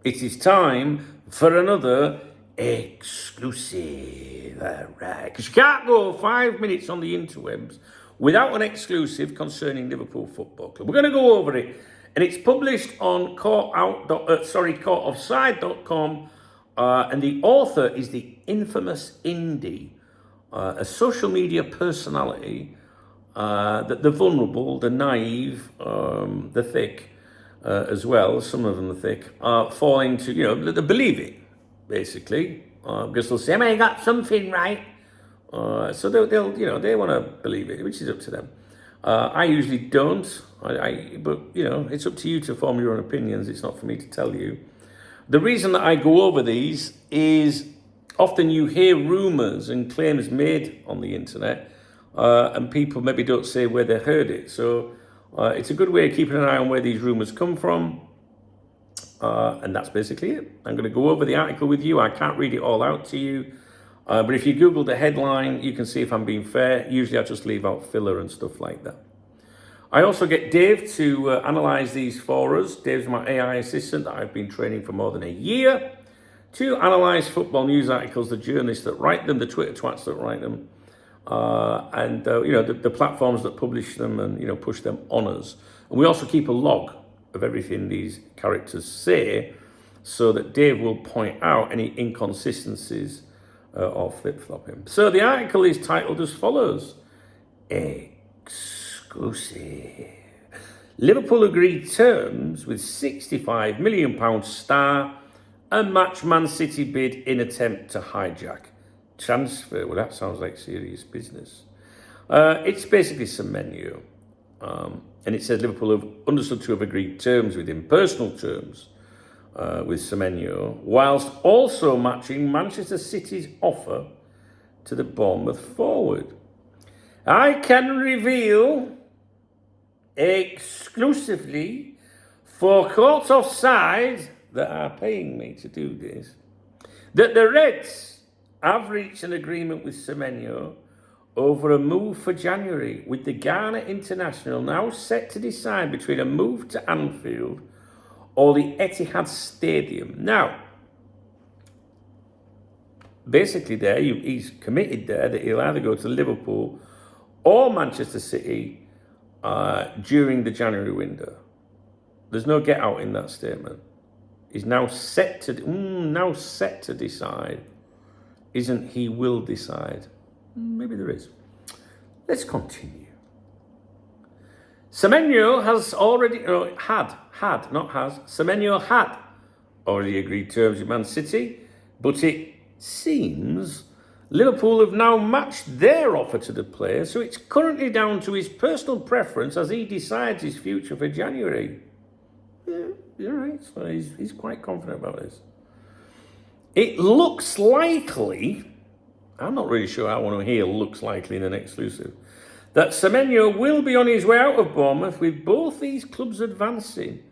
it is time for another exclusive. Right, because you can't go 5 minutes on the interwebs without an exclusive concerning Liverpool Football Club. We're going to go over it, and it's published on courtoffside.com, and the author is the infamous Indy, a social media personality that the vulnerable, the naive, the thick, as well, some of them are thick, fall into, they believe it, basically, because they'll say, I mean, got something right. So they'll they want to believe it, which is up to them. I usually don't, but, it's up to you to form your own opinions. It's not for me to tell you. The reason that I go over these is often you hear rumours and claims made on the internet, and people maybe don't say where they heard it. So it's a good way of keeping an eye on where these rumours come from. And that's basically it. I'm going to go over the article with you. I can't read it all out to you. But if you Google the headline, you can see if I'm being fair. Usually I just leave out filler and stuff like that. I also get Dave to analyse these for us. Dave's my AI assistant that I've been training for more than a year to analyse football news articles, the journalists that write them, the Twitter twats that write them, and the platforms that publish them and push them on us. And we also keep a log of everything these characters say, so that Dave will point out any inconsistencies or flip-flopping. So the article is titled as follows: Exclusive. Liverpool agreed terms with £65 million star and match Man City bid in attempt to hijack transfer. Well, that sounds like serious business. It's basically some menu. And it says Liverpool have understood to have agreed terms with him, personal terms, with Semenyo, whilst also matching Manchester City's offer to the Bournemouth forward. I can reveal exclusively for Court Offside, that are paying me to do this, that the Reds have reached an agreement with Semenyo over a move for January, with the Ghana international now set to decide between a move to Anfield or the Etihad Stadium. Now, basically there, he's committed there that he'll either go to Liverpool or Manchester City during the January window. There's no get out in that statement. He's now set to decide. Isn't he will decide? Maybe there is. Let's continue. Semenyo has already, Semenyo had already agreed terms with Man City, but it seems Liverpool have now matched their offer to the player, so it's currently down to his personal preference as he decides his future for January. Yeah, you're right. So he's quite confident about this. It looks likely, I'm not really sure I want to hear looks likely in an exclusive, that Semenyo will be on his way out of Bournemouth with both these clubs advancing,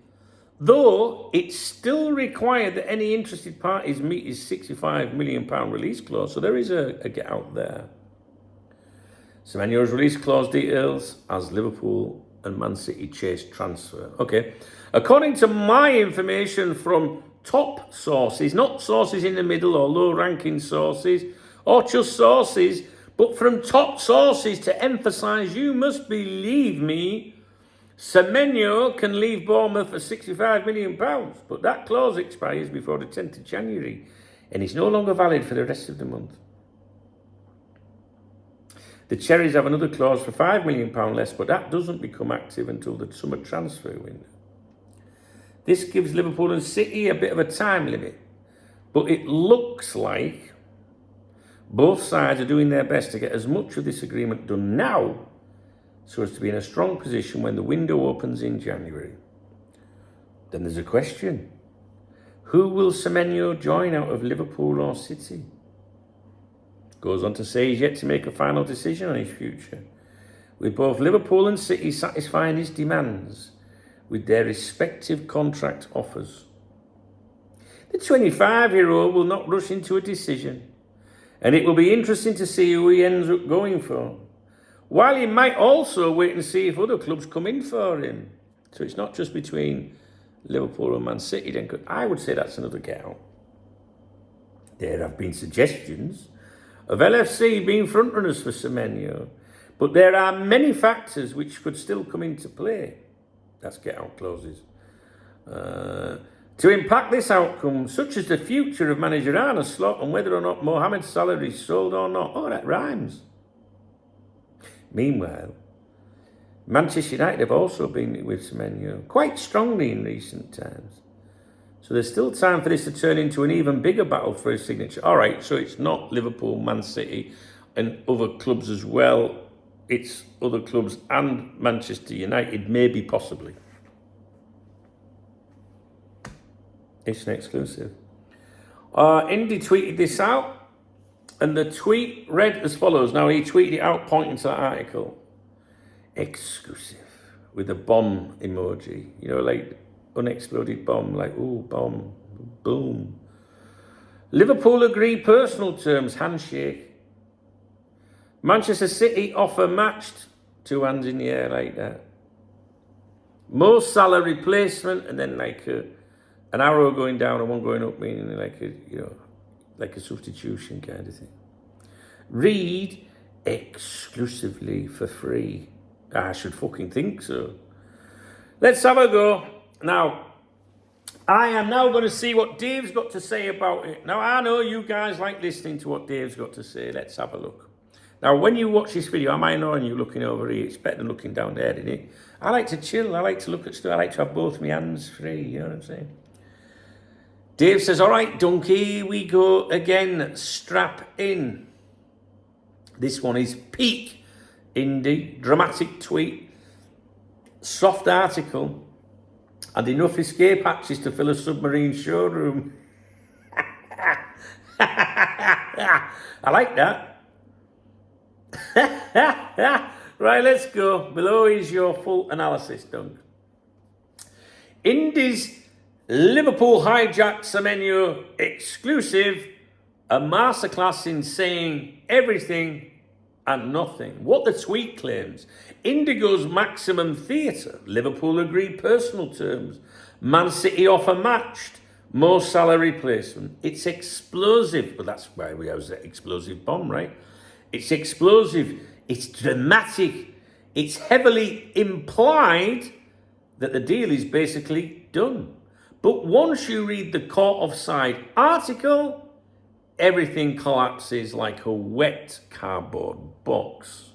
though it's still required that any interested parties meet his £65 million release clause, so there is a get out there. Semenyo's release clause details as Liverpool and Man City chase transfer. Okay, according to my information from top sources, not sources in the middle or low-ranking sources, or just sources, but from top sources, to emphasise, you must believe me, Semenyo can leave Bournemouth for £65 million, but that clause expires before the 10th of January, and is no longer valid for the rest of the month. The Cherries have another clause for £5 million less, but that doesn't become active until the summer transfer window. This gives Liverpool and City a bit of a time limit, but it looks like both sides are doing their best to get as much of this agreement done now so as to be in a strong position when the window opens in January. Then there's a question. Who will Semenyo join out of Liverpool or City? Goes on to say he's yet to make a final decision on his future, with both Liverpool and City satisfying his demands with their respective contract offers. The 25-year-old will not rush into a decision, and it will be interesting to see who he ends up going for, while he might also wait and see if other clubs come in for him. So it's not just between Liverpool and Man City, then I would say that's another get out. There have been suggestions of LFC being frontrunners for Semenyo, but there are many factors which could still come into play. That's get out clauses. To impact this outcome, such as the future of manager Arne Slot and whether or not Mohamed's salary is sold or not. Oh, that rhymes. Meanwhile, Manchester United have also been with Semenyo quite strongly in recent times. So there's still time for this to turn into an even bigger battle for his signature. All right, so it's not Liverpool, Man City and other clubs as well. It's other clubs and Manchester United, maybe, possibly. It's an exclusive. Indy tweeted this out, and the tweet read as follows. Now, he tweeted it out pointing to that article. Exclusive, with a bomb emoji. You know, like unexploded bomb, like, ooh, bomb, boom. Liverpool agree personal terms, handshake. Manchester City offer matched, 2 hands in the air like that. Most salary replacement, and then like an arrow going down and one going up, meaning like a, you know, like a substitution kind of thing. Read exclusively for free. I should fucking think so. Let's have a go. Now, I am now going to see what Dave's got to say about it. Now, I know you guys like listening to what Dave's got to say. Let's have a look. Now, when you watch this video, am I knowing you looking over here? It's better than looking down there, isn't it? I like to chill. I like to look at stuff. I like to have both my hands free. You know what I'm saying? Dave says, all right, donkey, we go again. Strap in. This one is peak indie, dramatic tweet, soft article, and enough escape hatches to fill a submarine showroom. I like that. Right, let's go. Below is your full analysis, Dunk. Indies Liverpool Hijack Semenyo exclusive, a masterclass in saying everything and nothing. What the tweet claims: Indigo's maximum theatre. Liverpool agree personal terms. Man City offer matched. More salary replacement. It's explosive. But that's why we have that explosive bomb, right? It's explosive. It's dramatic. It's heavily implied that the deal is basically done. But once you read the caught offside article, everything collapses like a wet cardboard box.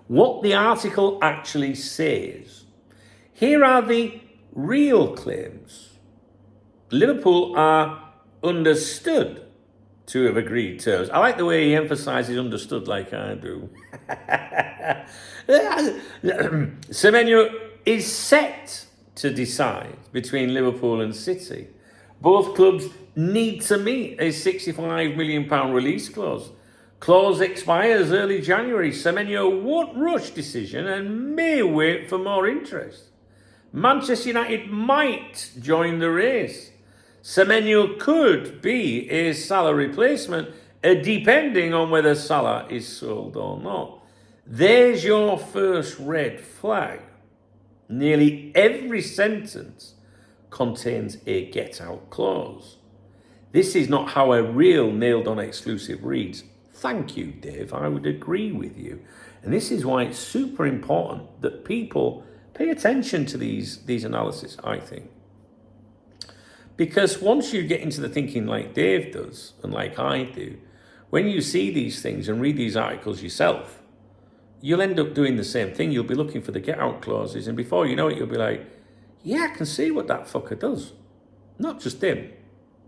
What the article actually says: here are the real claims. Liverpool are understood to have agreed terms. I like the way he emphasises understood like I do. Semenyo is set to decide between Liverpool and City. Both clubs need to meet a £65 million release clause. Clause expires early January. Semenyo won't rush decision and may wait for more interest. Manchester United might join the race. Semenyo could be a salary replacement, depending on whether Salah is sold or not. There's your first red flag. Nearly every sentence contains a get-out clause. This is not how a real nailed-on exclusive reads. Thank you, Dave. I would agree with you. And this is why it's super important that people pay attention to these analyses, I think. Because once you get into the thinking like Dave does, and like I do, when you see these things and read these articles yourself, you'll end up doing the same thing. You'll be looking for the get-out clauses, and before you know it, you'll be like, yeah, I can see what that fucker does. Not just him,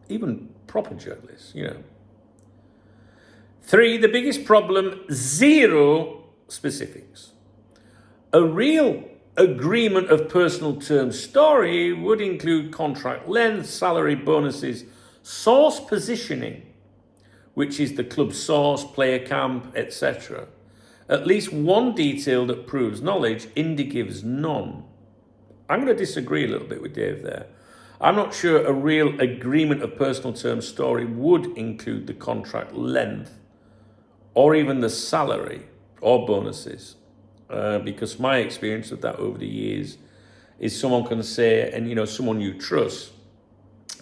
even proper journalists, you know. 3, the biggest problem, 0 specifics. A real agreement of personal terms story would include contract length, salary, bonuses, source positioning, which is the club's source, player camp, etc. At least one detail that proves knowledge. Indy gives none. I'm going to disagree a little bit with Dave there. I'm not sure a real agreement of personal terms story would include the contract length or even the salary or bonuses. Because my experience of that over the years is someone can say, and someone you trust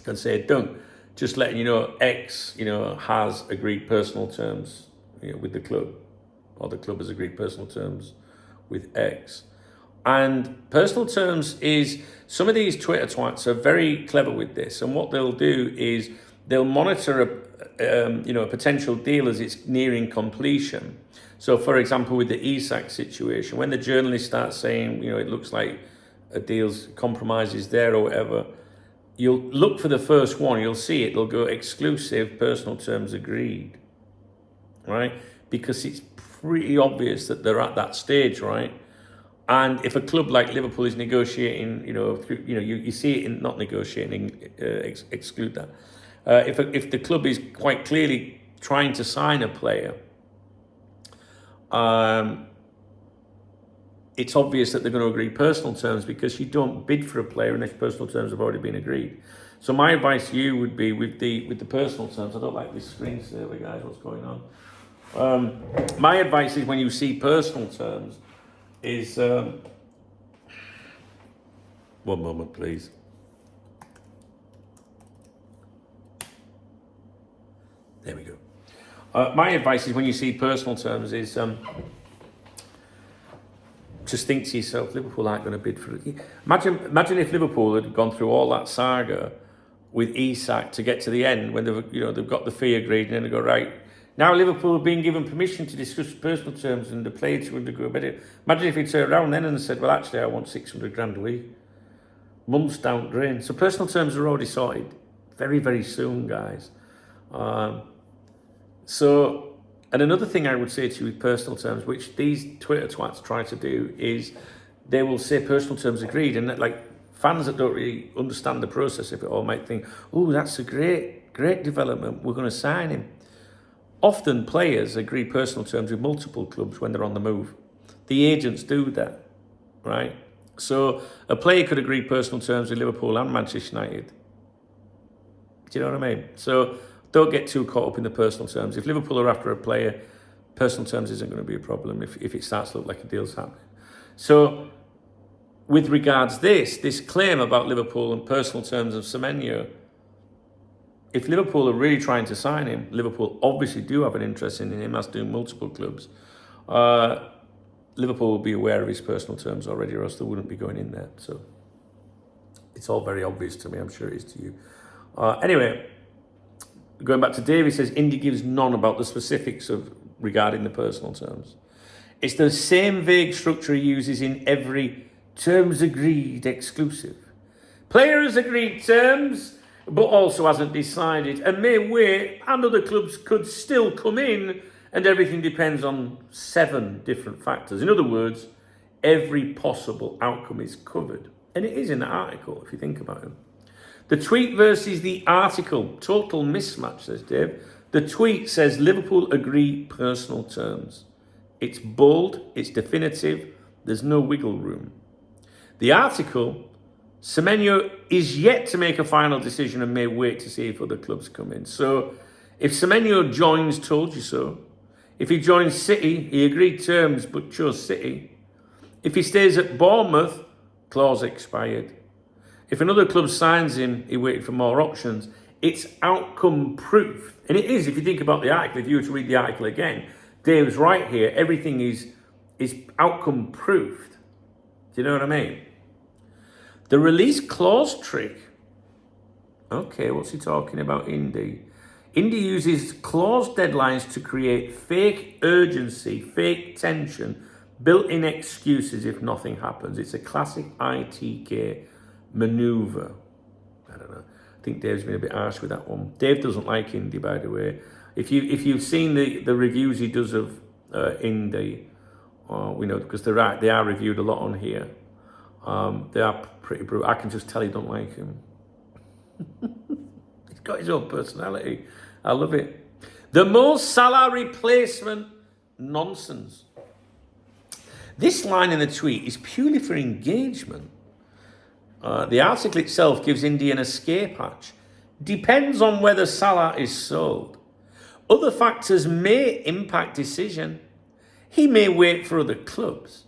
can say, Dunk, just letting you know, X, has agreed personal terms with the club, or the club has agreed personal terms with X. And personal terms is, some of these Twitter twats are very clever with this, and what they'll do is they'll monitor a potential deal as it's nearing completion. So, for example, with the Hijack situation, when the journalist starts saying, it looks like a deal's compromises there or whatever, you'll look for the first one, you'll see it'll go exclusive, personal terms agreed, right? Because it's pretty obvious that they're at that stage, right? And if a club like Liverpool is negotiating, you see it in not negotiating, exclude that. If the club is quite clearly trying to sign a player, it's obvious that they're going to agree personal terms, because you don't bid for a player unless personal terms have already been agreed. So my advice to you would be with the personal terms. I don't like this screensaver, guys. What's going on? My advice is, when you see personal terms, is one moment, please. There we go. My advice is, when you see personal terms, is just think to yourself, Liverpool aren't going to bid for it. Imagine if Liverpool had gone through all that saga with Isak to get to the end, when they've got the fee agreed, and then they go, right, now Liverpool have been given permission to discuss personal terms and the players to undergo a bid. Imagine if he'd turned around then and said, well, actually, I want 600 grand a week. Months down the drain. So personal terms are already sorted very, very soon, guys. And another thing I would say to you with personal terms, which these Twitter twats try to do, is they will say personal terms agreed, and that, fans that don't really understand the process of it all might think, oh, that's a great development, we're going to sign him. Often players agree personal terms with multiple clubs when they're on the move. The agents do that, right? So a player could agree personal terms with Liverpool and Manchester United. Do you know what I mean? So don't get too caught up in the personal terms. If Liverpool are after a player, personal terms isn't going to be a problem if it starts to look like a deal's happening. So with regards this claim about Liverpool and personal terms of Semenyo, if Liverpool are really trying to sign him, Liverpool obviously do have an interest in him, as do multiple clubs. Liverpool will be aware of his personal terms already, or else they wouldn't be going in there. So it's all very obvious to me. I'm sure it is to you. Anyway, going back to Dave, he says, Indy gives none about the specifics regarding the personal terms. It's the same vague structure he uses in every terms agreed exclusive. Player has agreed terms, but also hasn't decided, and may wait, and other clubs could still come in, and everything depends on 7 different factors. In other words, every possible outcome is covered. And it is in the article, if you think about it. The tweet versus the article, total mismatch, says Dave. The tweet says Liverpool agree personal terms. It's bold, it's definitive, there's no wiggle room. The article, Semenyo is yet to make a final decision and may wait to see if other clubs come in. So if Semenyo joins Told You So, if he joins City, he agreed terms but chose City. If he stays at Bournemouth, clause expired. If another club signs him, he waited for more options. It's outcome proof. And it is, if you think about the article, if you were to read the article again, Dave's right here, everything is outcome proofed. Do you know what I mean? The release clause trick. Okay, what's he talking about, Indy? Indy uses clause deadlines to create fake urgency, fake tension, built-in excuses if nothing happens. It's a classic ITK maneuver. I don't know. I think Dave's been a bit harsh with that one. Dave doesn't like Indy, by the way. If you've seen the reviews he does of Indy, because they are reviewed a lot on here. They are pretty brutal. I can just tell you don't like him. He's got his own personality. I love it. The Mo Salah replacement nonsense. This line in the tweet is purely for engagement. The article itself gives Indy an escape hatch. Depends on whether Salah is sold. Other factors may impact decision. He may wait for other clubs.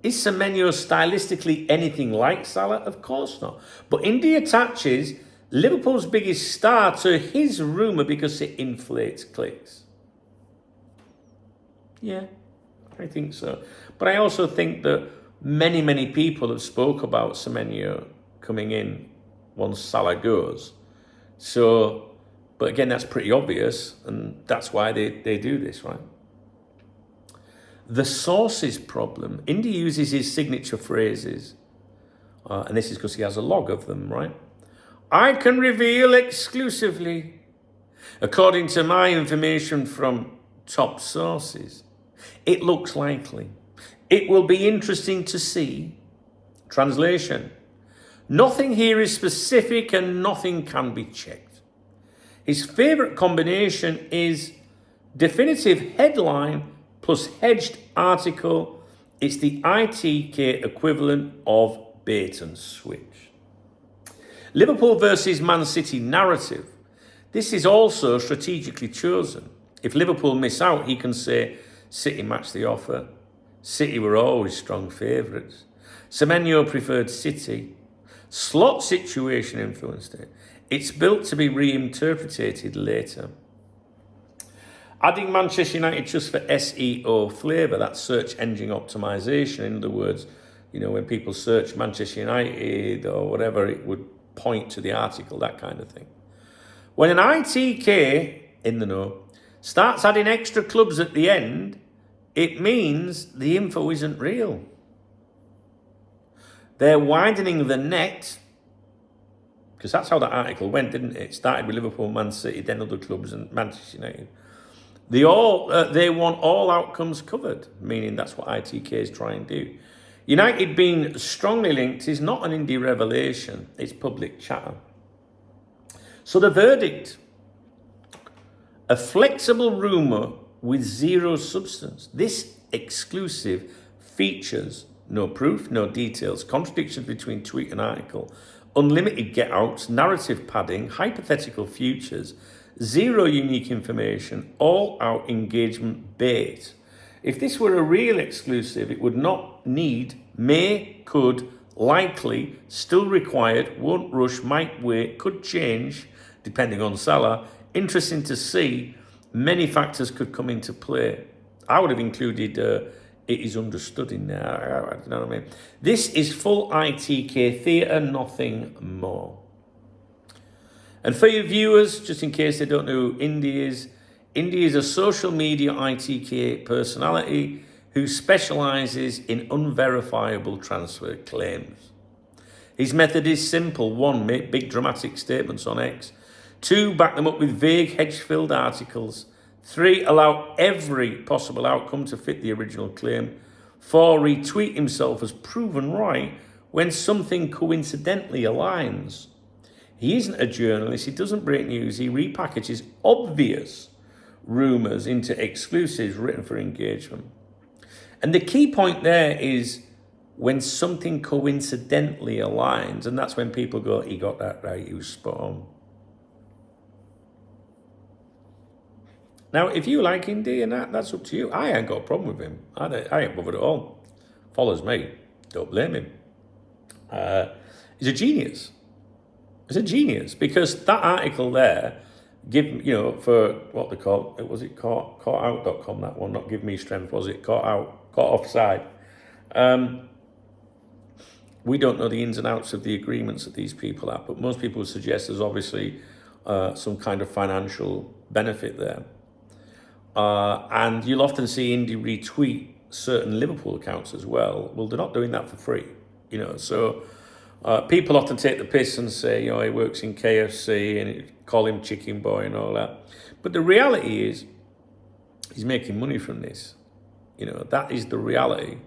Is Semenyo stylistically anything like Salah? Of course not. But Indy attaches Liverpool's biggest star to his rumour because it inflates clicks. Yeah, I think so. But I also think that many people have spoke about Semenyo coming in once Salah goes. So, but again, that's pretty obvious, and that's why they do this, right? The sources problem. Indy uses his signature phrases, and this is because he has a log of them, right? I can reveal exclusively, according to my information from top sources. It looks likely. It will be interesting to see. Translation. Nothing here is specific and nothing can be checked. His favourite combination is definitive headline plus hedged article. It's the ITK equivalent of bait and switch. Liverpool versus Man City narrative. This is also strategically chosen. If Liverpool miss out, he can say, City matched the offer. City were always strong favourites. Semenyo preferred City. Slot situation influenced it. It's built to be reinterpreted later. Adding Manchester United just for SEO flavour, that's search engine optimization. In other words, you know, when people search Manchester United or whatever, it would point to the article, that kind of thing. When an ITK, in the know, starts adding extra clubs at the end, it means the info isn't real. They're widening the net, because that's how that article went, didn't it? It started with Liverpool, Man City, then other clubs and Manchester United. They want all outcomes covered, meaning that's what ITK is trying to do. United being strongly linked is not an indie revelation, it's public chatter. So the verdict, a flexible rumour with zero substance. This exclusive features no proof, no details, contradictions between tweet and article, unlimited get-outs, narrative padding, hypothetical futures, zero unique information, all-out engagement bait. If this were a real exclusive, it would not need, may, could, likely, still required, won't rush, might wait, could change, depending on Salah. Interesting to see. Many factors could come into play. I would have included it is understood in there. You know what I mean? This is full ITK theatre, nothing more. And for your viewers, just in case they don't know who Indy is a social media ITK personality who specialises in unverifiable transfer claims. His method is simple. 1, make big dramatic statements on X. 2, back them up with vague hedge-filled articles. 3, allow every possible outcome to fit the original claim. 4, retweet himself as proven right when something coincidentally aligns. He isn't a journalist, he doesn't break news, he repackages obvious rumours into exclusives written for engagement. And the key point there is when something coincidentally aligns, and that's when people go, he got that right, he was spot on. Now, if you like Indy and that's up to you. I ain't got a problem with him. I ain't bothered at all. Follows me. Don't blame him. He's a genius. He's a genius because that article there, for what they call it, was it caughtout.com, that one, not give me strength, was it? Caught offside. We don't know the ins and outs of the agreements that these people have, but most people would suggest there's obviously some kind of financial benefit there. And you'll often see Indy retweet certain Liverpool accounts as well. Well, they're not doing that for free, so people often take the piss and say, he works in KFC and call him Chicken Boy and all that. But the reality is, he's making money from this. That is the reality.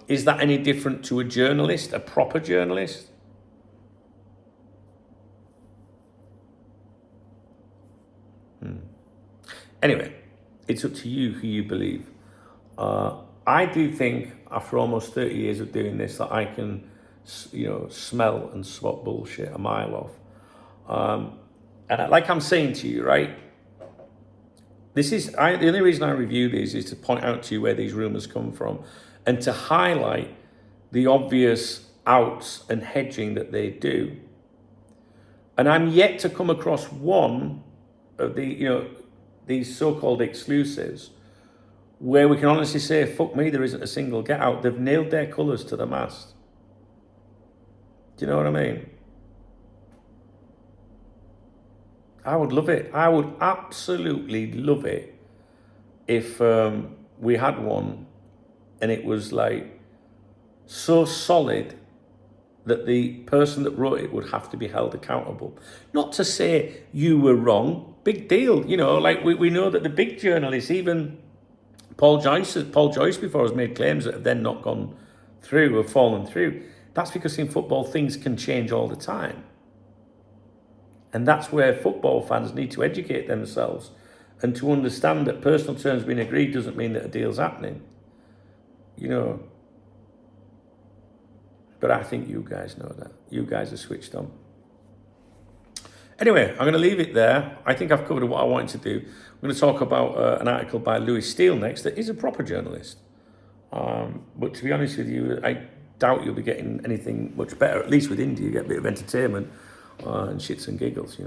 Is that any different to a journalist, a proper journalist? Anyway, it's up to you who you believe. I do think after almost 30 years of doing this that I can, smell and spot bullshit a mile off. And like I'm saying to you, right? The only reason I review these is to point out to you where these rumours come from and to highlight the obvious outs and hedging that they do. And I'm yet to come across one of the, these so-called exclusives where we can honestly say, fuck me, there isn't a single get out. They've nailed their colours to the mast. Do you know what I mean? I would love it. I would absolutely love it if we had one and it was like so solid that the person that wrote it would have to be held accountable. Not to say you were wrong, big deal. Like we know that the big journalists, even Paul Joyce before has made claims that have then not gone through, have fallen through. That's because in football things can change all the time. And that's where football fans need to educate themselves and to understand that personal terms being agreed doesn't mean that a deal's happening. But I think you guys know that. You guys are switched on. Anyway, I'm going to leave it there. I think I've covered what I wanted to do. I'm going to talk about an article by Lewis Steele next that is a proper journalist. But to be honest with you, I doubt you'll be getting anything much better. At least with India, you get a bit of entertainment and shits and giggles,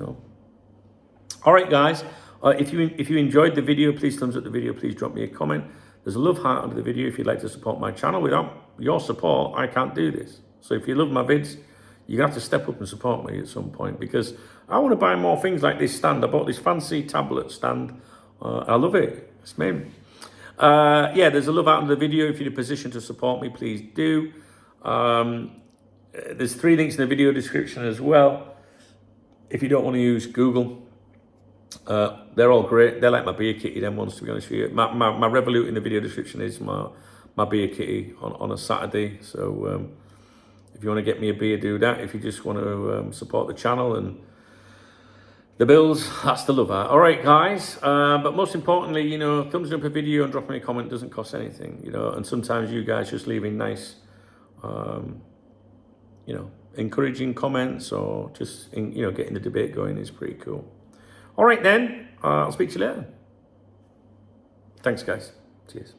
All right, guys. If you enjoyed the video, please thumbs up the video. Please drop me a comment. There's a love heart under the video if you'd like to support my channel. Without your support, I can't do this. So if you love my vids, you're going to have to step up and support me at some point, because I want to buy more things like this stand. I bought this fancy tablet stand. I love it. It's me. Yeah, there's a love out under the video. If you're in a position to support me, please do. There's 3 links in the video description as well. If you don't want to use Google, they're all great. They're like my beer kitty, them ones, to be honest with you. My Revolut in the video description is my beer kitty on a Saturday. So if you want to get me a beer, do that. If you just want to support the channel and the bills, that's the love out. All right, guys. But most importantly, thumbs up a video and dropping a comment doesn't cost anything, And sometimes you guys just leaving nice, encouraging comments or just, getting the debate going is pretty cool. All right, then. I'll speak to you later. Thanks, guys. Cheers.